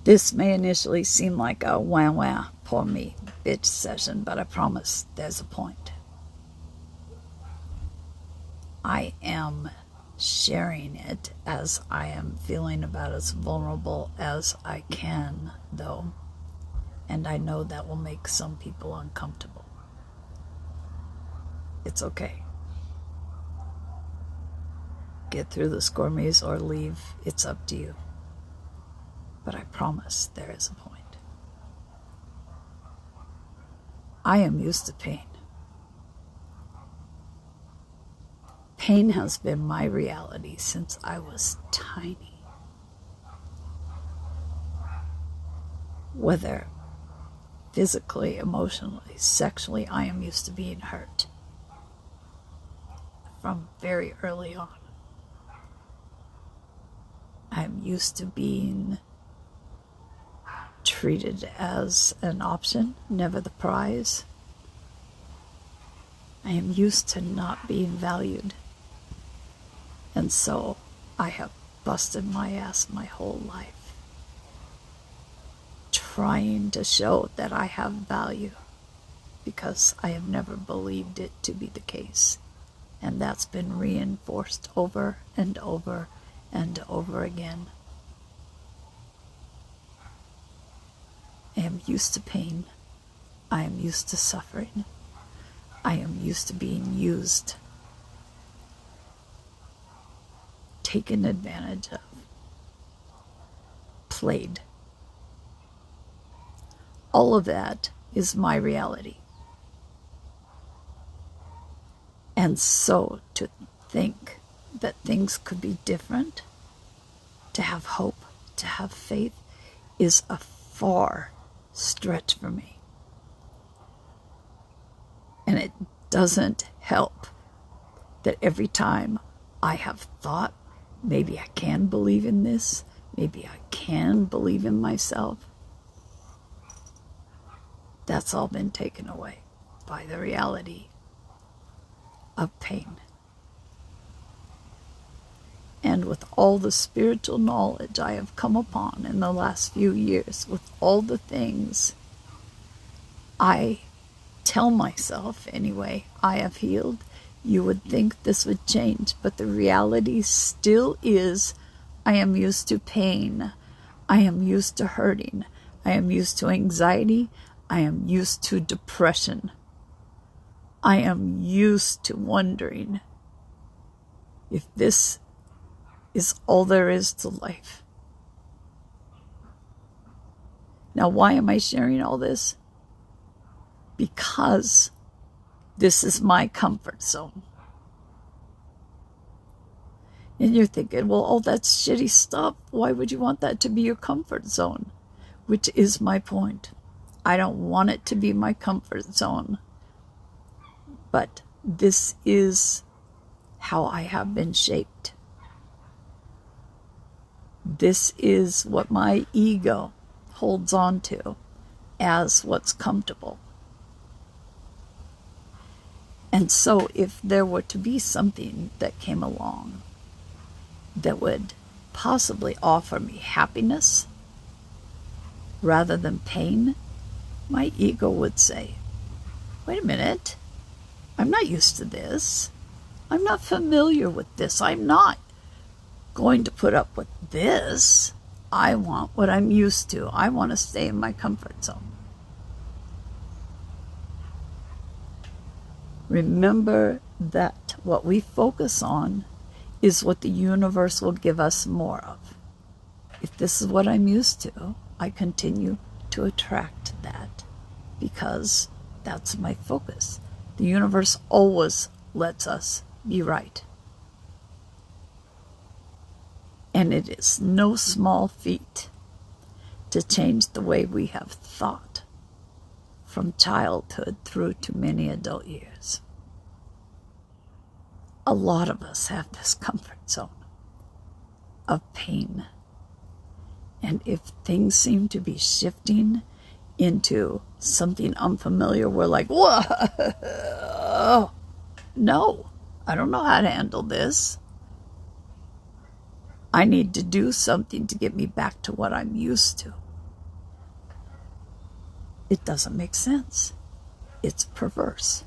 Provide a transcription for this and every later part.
This may initially seem like a wah wah, poor me, bitch session, but I promise there's a point. I am sharing it as I am feeling about as vulnerable as I can, though, and I know that will make some people uncomfortable. It's okay. Get through the squirmies or leave, it's up to you. But I promise there is a point. I am used to pain. Pain has been my reality since I was tiny. Whether physically, emotionally, sexually, I am used to being hurt from very early on. I'm used to being treated as an option, never the prize. I am used to not being valued. And so I have busted my ass my whole life, trying to show that I have value, because I have never believed it to be the case. And that's been reinforced over and over and over again. I am used to pain. I am used to suffering. I am used to being used, taken advantage of, played. All of that is my reality. And so to think that things could be different, to have hope, to have faith, is a far stretch for me. And it doesn't help that every time I have thought, maybe I can believe in this, maybe I can believe in myself, that's all been taken away by the reality of pain. And with all the spiritual knowledge I have come upon in the last few years, with all the things I tell myself, anyway, I have healed, you would think this would change, but the reality still is I am used to pain. I am used to hurting. I am used to anxiety. I am used to depression. I am used to wondering if this is all there is to life. Now, why am I sharing all this? Because this is my comfort zone. And you're thinking, well, oh, that's shitty stuff. Why would you want that to be your comfort zone? Which is my point. I don't want it to be my comfort zone. But this is how I have been shaped. This is what my ego holds on to as what's comfortable. And so if there were to be something that came along that would possibly offer me happiness rather than pain, my ego would say, wait a minute, I'm not used to this. I'm not familiar with this. I'm not going to put up with this. I want what I'm used to. I want to stay in my comfort zone. Remember that what we focus on is what the universe will give us more of. If this is what I'm used to, I continue to attract that because that's my focus. The universe always lets us be right. And it is no small feat to change the way we have thought from childhood through to many adult years. A lot of us have this comfort zone of pain. And if things seem to be shifting into something unfamiliar, we're like, whoa, no, I don't know how to handle this. I need to do something to get me back to what I'm used to. It doesn't make sense. It's perverse.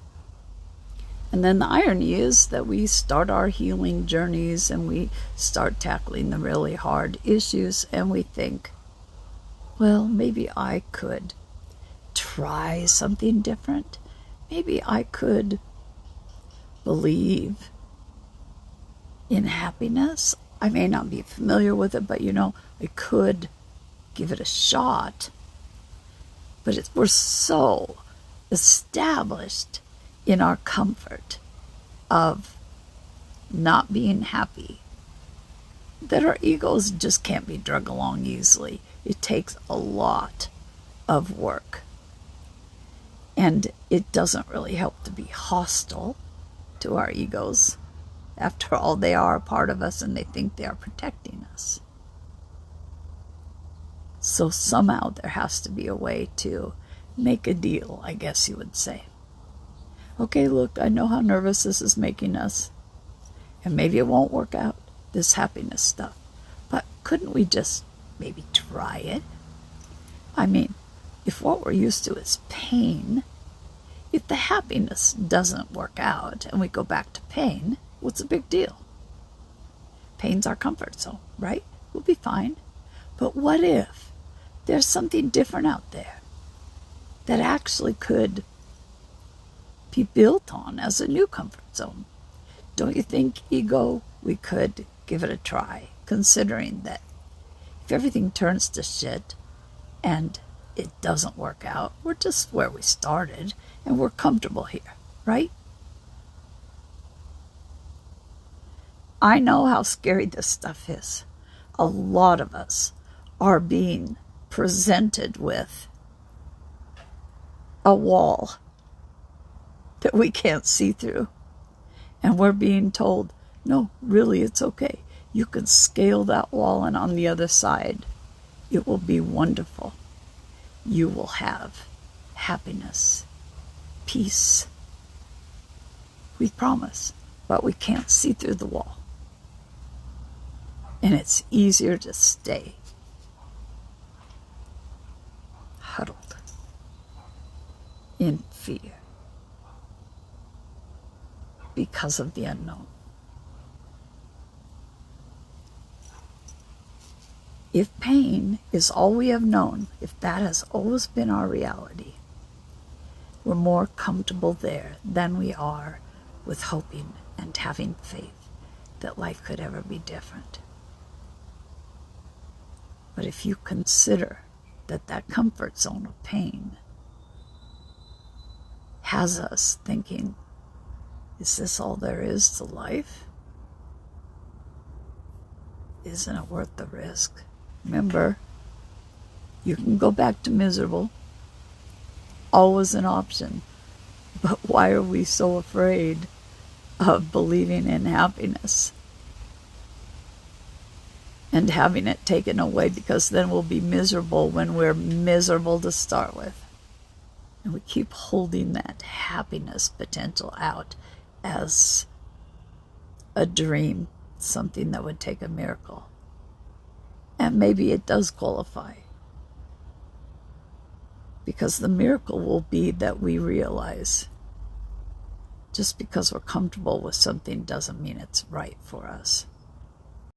And then the irony is that we start our healing journeys and we start tackling the really hard issues and we think, well, maybe I could try something different. Maybe I could believe in happiness. I may not be familiar with it, but I could give it a shot. But we're so established in our comfort of not being happy that our egos just can't be drug along easily. It takes a lot of work. And it doesn't really help to be hostile to our egos. After all, they are a part of us and they think they are protecting us. So somehow there has to be a way to make a deal, I guess you would say. Okay, look, I know how nervous this is making us. And maybe it won't work out, this happiness stuff. But couldn't we just maybe try it? I mean, if what we're used to is pain, if the happiness doesn't work out and we go back to pain, what's the big deal? Pain's our comfort zone, right? We'll be fine. But what if there's something different out there that actually could be built on as a new comfort zone? Don't you think, ego, we could give it a try, considering that if everything turns to shit and it doesn't work out, we're just where we started and we're comfortable here, right? I know how scary this stuff is. A lot of us are being presented with a wall that we can't see through. And we're being told, no, really, it's okay. You can scale that wall, and on the other side, it will be wonderful. You will have happiness, peace. We promise, but we can't see through the wall. And it's easier to stay huddled in fear because of the unknown. If pain is all we have known, if that has always been our reality, we're more comfortable there than we are with hoping and having faith that life could ever be different. But if you consider that comfort zone of pain has us thinking, is this all there is to life? Isn't it worth the risk? Remember, you can go back to miserable. Always an option. But why are we so afraid of believing in happiness and having it taken away? Because then we'll be miserable when we're miserable to start with. And we keep holding that happiness potential out as a dream, something that would take a miracle. And maybe it does qualify. Because the miracle will be that we realize just because we're comfortable with something doesn't mean it's right for us.